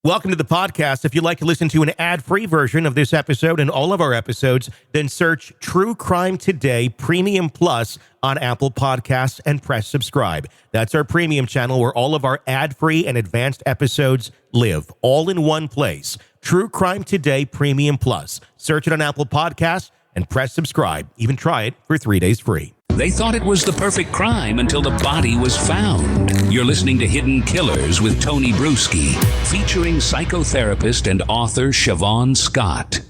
Welcome to the podcast. If you'd like to listen to an ad-free version of this episode and all of our episodes, then search True Crime Today Premium Plus on Apple Podcasts and press subscribe. That's our premium channel where all of our ad-free and advanced episodes live, all in one place. True Crime Today Premium Plus. Search it on Apple Podcasts and press subscribe. Even try it for 3 days free. They thought it was the perfect crime until the body was found. You're listening to Hidden Killers with Tony Brueski, featuring psychotherapist and author Shavaun Scott.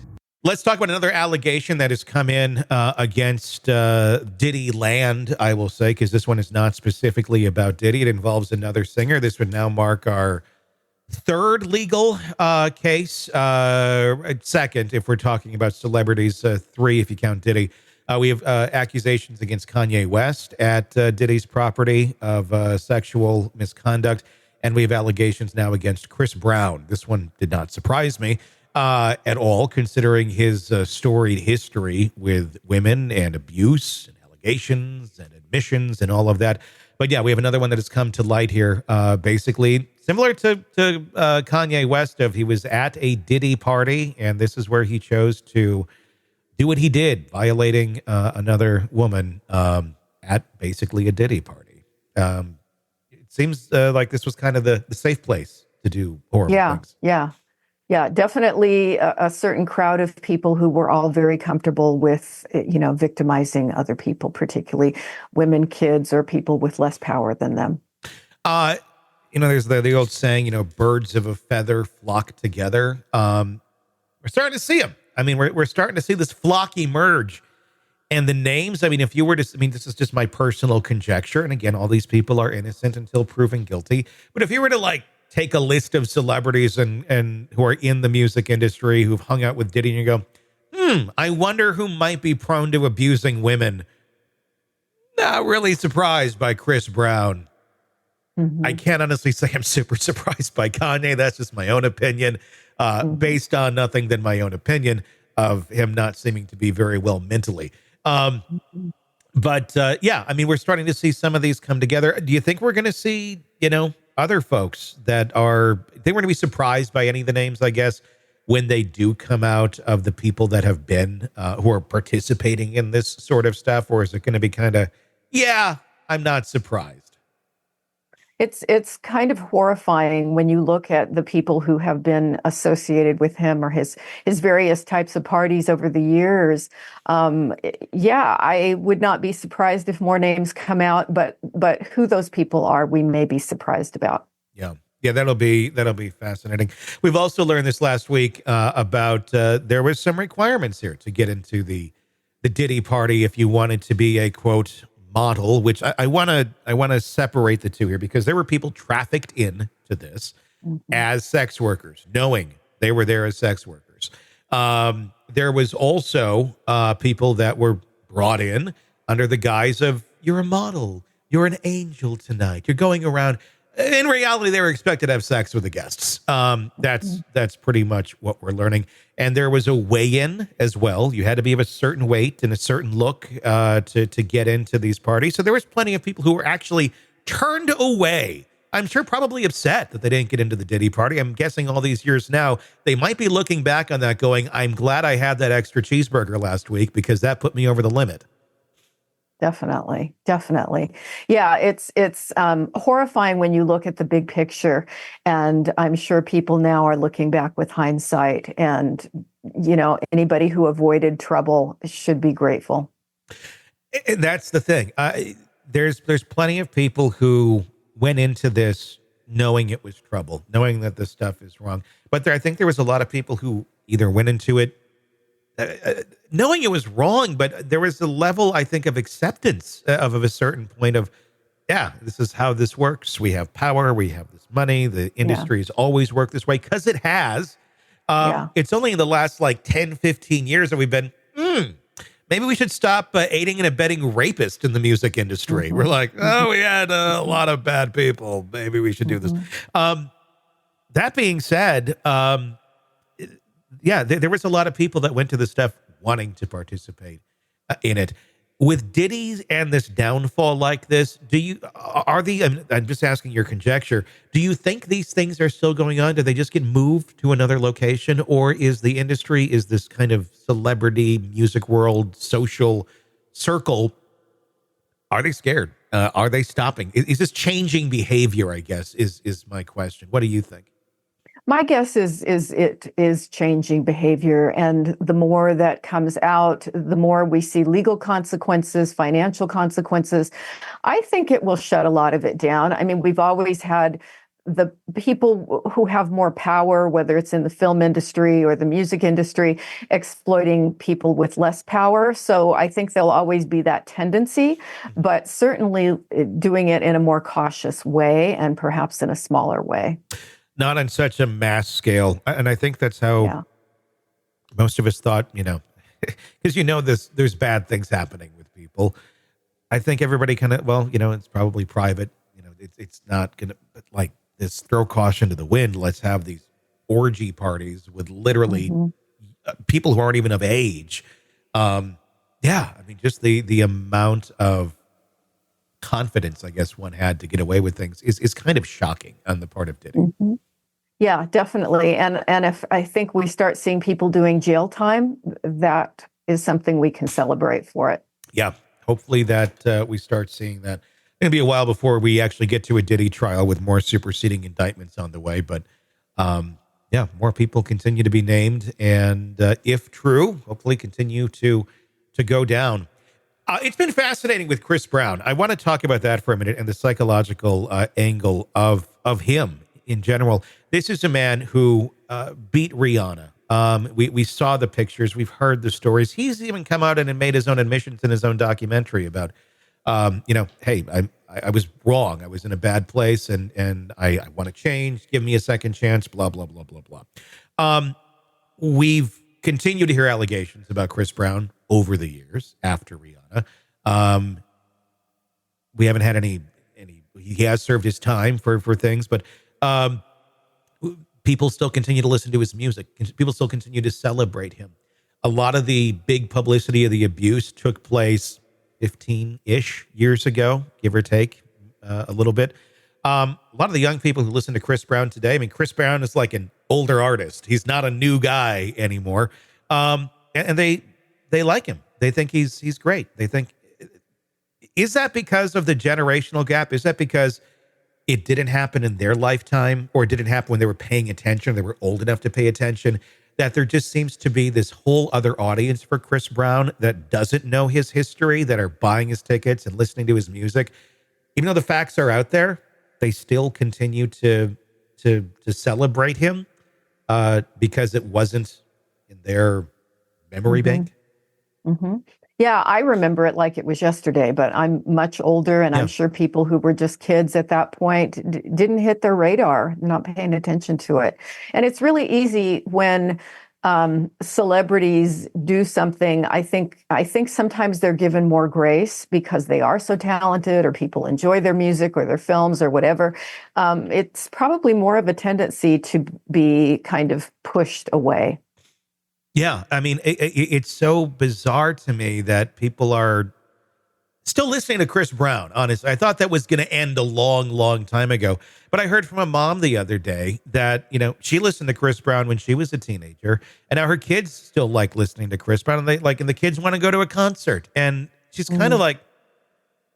Let's talk about another allegation that has come in against Diddy Land, I will say, because this one is not specifically about Diddy. It involves another singer. This would now mark our third legal case, second if we're talking about celebrities, three if you count Diddy. We have accusations against Kanye West at Diddy's property of sexual misconduct, and we have allegations now against Chris Brown. This one did not surprise me at all, considering his storied history with women and abuse and allegations and admissions and all of that. But yeah, we have another one that has come to light here, basically similar to Kanye West. He was at a Diddy party, and this is where he chose to do what he did, violating another woman at basically a Diddy party. It seems like this was kind of the safe place to do horrible things. Yeah, definitely a certain crowd of people who were all very comfortable with, victimizing other people, particularly women, kids, or people with less power than them. There's the old saying, birds of a feather flock together. We're starting to see them. I mean, we're starting to see this flock emerge, and the names. I mean, if you were to, this is just my personal conjecture, and again, all these people are innocent until proven guilty. But if you were to take a list of celebrities and who are in the music industry who've hung out with Diddy, and you go, I wonder who might be prone to abusing women. Not really surprised by Chris Brown. Mm-hmm. I can't honestly say I'm super surprised by Kanye. That's just my own opinion. Based on nothing than my own opinion of him not seeming to be very well mentally. But we're starting to see some of these come together. Do you think we're going to see, other folks that are, they were going to be surprised by any of the names, I guess, when they do come out of the people that have been, who are participating in this sort of stuff? Or is it going to be kind of, I'm not surprised? It's kind of horrifying when you look at the people who have been associated with him or his various types of parties over the years. I would not be surprised if more names come out, but who those people are, we may be surprised about. Yeah, that'll be fascinating. We've also learned this last week about there was some requirements here to get into the Diddy party if you wanted to be a quote model, which I want to separate the two here, because there were people trafficked in to this as sex workers, knowing they were there as sex workers. There was also people that were brought in under the guise of, you're a model, you're an angel tonight, you're going around. In reality, they were expected to have sex with the guests. That's pretty much what we're learning. And there was a weigh-in as well. You had to be of a certain weight and a certain look to get into these parties. So there was plenty of people who were actually turned away. I'm sure probably upset that they didn't get into the Diddy party. I'm guessing all these years now, they might be looking back on that going, I'm glad I had that extra cheeseburger last week because that put me over the limit. Definitely. Yeah, it's horrifying when you look at the big picture, and I'm sure people now are looking back with hindsight, and anybody who avoided trouble should be grateful. And that's the thing. There's plenty of people who went into this knowing it was trouble, knowing that this stuff is wrong. But I think there was a lot of people who either went into it knowing it was wrong, but there was a level, I think, of acceptance of a certain point of, this is how this works. We have power. We have this money. The industry has always worked this way because it has. It's only in the last 10, 15 years that we've been, maybe we should stop aiding and abetting rapists in the music industry. We're like, we had a lot of bad people. Maybe we should do this. That being said, there was a lot of people that went to this stuff wanting to participate in it. with Diddy and this downfall like this, I'm just asking your conjecture, do you think these things are still going on? Do they just get moved to another location? Or is the industry, is this kind of celebrity music world, social circle, are they scared? Are they stopping? Is this changing behavior, I guess, is my question. What do you think? My guess is it is changing behavior, and the more that comes out, the more we see legal consequences, financial consequences. I think it will shut a lot of it down. I mean, we've always had the people who have more power, whether it's in the film industry or the music industry, exploiting people with less power. So I think there'll always be that tendency, but certainly doing it in a more cautious way and perhaps in a smaller way. Not on such a mass scale. And I think that's how Yeah. most of us thought, because there's bad things happening with people. I think everybody kind of, well, it's probably private. It's not going to, like, this throw caution to the wind. Let's have these orgy parties with literally people who aren't even of age. Yeah, I mean, just the amount of confidence, I guess, one had to get away with things is kind of shocking on the part of Diddy. Mm-hmm. Yeah, definitely. And if I think we start seeing people doing jail time, that is something we can celebrate for it. Yeah, hopefully that we start seeing that. It's going to be a while before we actually get to a Diddy trial with more superseding indictments on the way. But yeah, more people continue to be named, and if true, hopefully continue to go down. It's been fascinating with Chris Brown. I want to talk about that for a minute and the psychological angle of him in general. This is a man who beat Rihanna. We saw the pictures. We've heard the stories. He's even come out and made his own admissions in his own documentary about, hey, I was wrong. I was in a bad place, and I want to change. Give me a second chance. Blah blah blah blah blah. We've continued to hear allegations about Chris Brown over the years after Rihanna. We haven't had any. He has served his time for things, but people still continue to listen to his music. People still continue to celebrate him. A lot of the big publicity of the abuse took place 15-ish years ago, give or take a little bit. A lot of the young people who listen to Chris Brown today, I mean, Chris Brown is like an older artist. He's not a new guy anymore. And they like him. They think he's great. They think, is that because of the generational gap? Is that because it didn't happen in their lifetime, or it didn't happen when they were paying attention, they were old enough to pay attention, that there just seems to be this whole other audience for Chris Brown that doesn't know his history, that are buying his tickets and listening to his music? Even though the facts are out there, they still continue to celebrate him because it wasn't in their memory bank. Mm-hmm. Yeah, I remember it like it was yesterday, but I'm much older, and I'm sure people who were just kids at that point didn't hit their radar, not paying attention to it. And it's really easy when celebrities do something. I think sometimes they're given more grace because they are so talented, or people enjoy their music or their films or whatever. It's probably more of a tendency to be kind of pushed away. Yeah, I mean, it's so bizarre to me that people are still listening to Chris Brown. Honestly, I thought that was going to end a long, long time ago. But I heard from a mom the other day that, she listened to Chris Brown when she was a teenager, and now her kids still like listening to Chris Brown, and the kids want to go to a concert. And she's kind of like,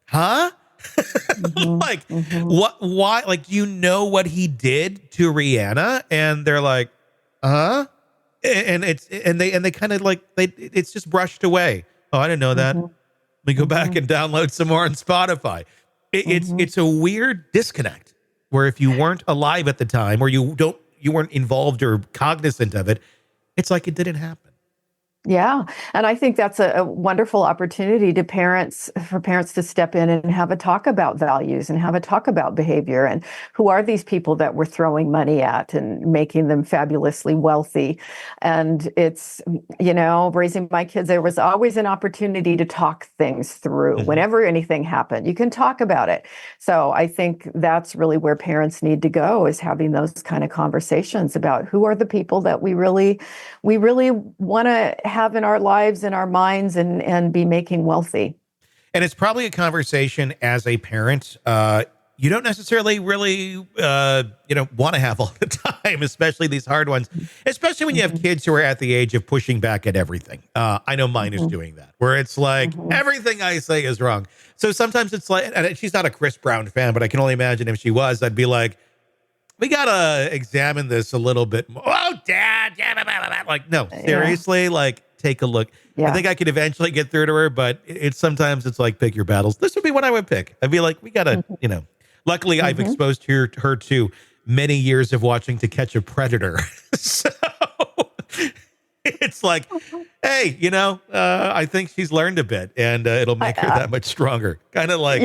huh? Like, what? Why? Like, do you know what he did to Rihanna? And they're like, huh? And they kind of like it's just brushed away. Oh, I didn't know that. Let me go back and download some more on Spotify. It's a weird disconnect where if you weren't alive at the time, or you weren't involved or cognizant of it, it's like it didn't happen. Yeah. And I think that's a wonderful opportunity for parents to step in and have a talk about values and have a talk about behavior, and who are these people that we're throwing money at and making them fabulously wealthy. And it's, raising my kids, there was always an opportunity to talk things through. Whenever anything happened, you can talk about it. So I think that's really where parents need to go, is having those kind of conversations about who are the people that we really want to have in our lives, in our minds, and be making wealthy. And it's probably a conversation as a parent, you don't necessarily really, want to have all the time, especially these hard ones, especially when you have kids who are at the age of pushing back at everything. I know mine is doing that, where it's like, everything I say is wrong. So sometimes it's like, and she's not a Chris Brown fan, but I can only imagine if she was, I'd be like, we got to examine this a little bit more. Oh, Dad. Like, no, seriously, like, take a look. Yeah. I think I could eventually get through to her, but sometimes it's like, pick your battles. This would be what I would pick. I'd be like, we got to, luckily I've exposed her to many years of watching To Catch a Predator. So it's like, hey, I think she's learned a bit, and it'll make her that much stronger. Kind of like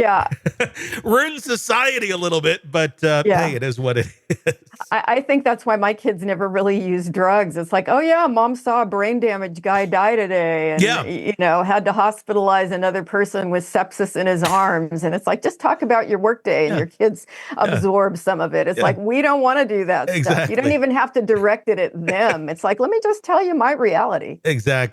ruin society a little bit, but hey, it is what it is. I think that's why my kids never really use drugs. It's like, oh yeah, Mom saw a brain damaged guy die today, and had to hospitalize another person with sepsis in his arms. And it's like, just talk about your workday, and your kids absorb some of it. It's like, we don't want to do that stuff. You don't even have to direct it at them. It's like, let me just tell you my reality. Exactly.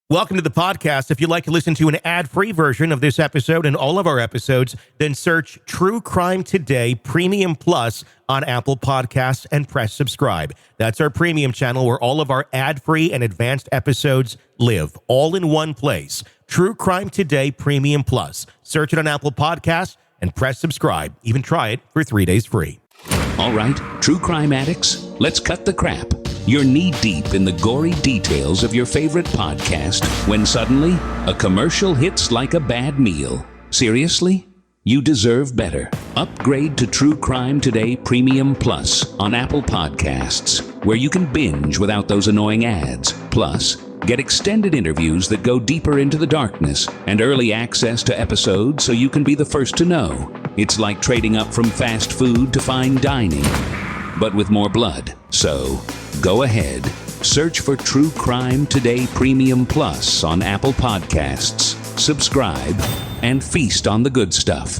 Welcome to the podcast. If you'd like to listen to an ad-free version of this episode and all of our episodes, then search True Crime Today Premium Plus on Apple Podcasts and press subscribe. That's our premium channel where all of our ad-free and advanced episodes live, all in one place. True Crime Today Premium Plus. Search it on Apple Podcasts and press subscribe. Even try it for 3 days free. All right, true crime addicts, let's cut the crap. You're knee-deep in the gory details of your favorite podcast when suddenly a commercial hits like a bad meal. Seriously? You deserve better. Upgrade to True Crime Today Premium Plus on Apple Podcasts, where you can binge without those annoying ads. Plus, get extended interviews that go deeper into the darkness and early access to episodes so you can be the first to know. It's like trading up from fast food to fine dining, but with more blood. So, go ahead. Search for True Crime Today Premium Plus on Apple Podcasts. Subscribe and feast on the good stuff.